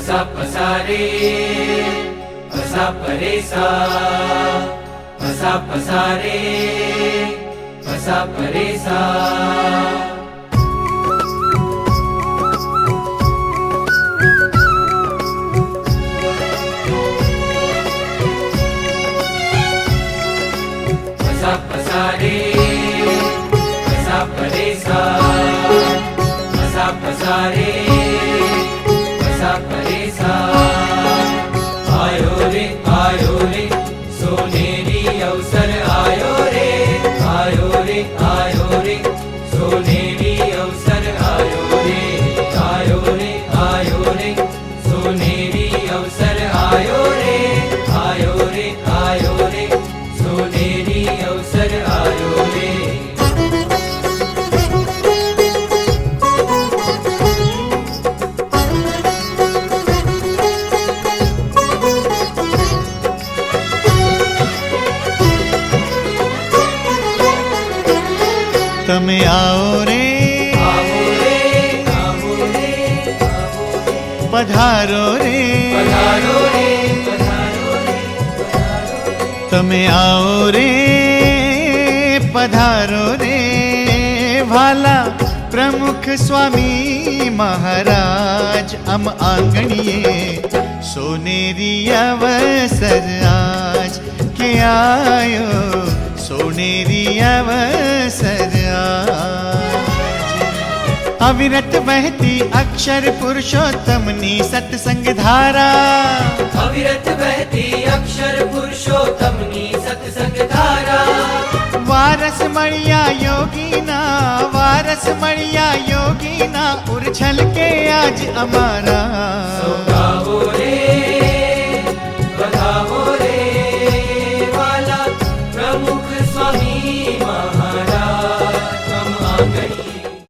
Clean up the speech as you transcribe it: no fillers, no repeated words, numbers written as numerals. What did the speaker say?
पसा पसारे पसा परे सा पसा पसारे पसा परे सा पसा पसारे पसा परे सा पसा पसारे पसा परे सा आयो रे सोनेरी अवसर आयो रे सोनेरी अवसर आयो रे सोनेरी अवसर आयो रे सोनेरी अवसर आयो रे તમે આવો રે પધારો રે તમે આવો રે પધારો રે વાલા પ્રમુખ સ્વામી મહારાજ આમ આંગણીએ સોનેરી અવસર આજ કે આયો સોનેરી અવસર अविरत बहती अक्षर पुरुषोत्तमनी सत्संग धारा अविरत बहती अक्षर पुरुषोत्तमनी सत्संग धारा वारस મળ્યા યોગીના ઉર છલકે આજ અમારા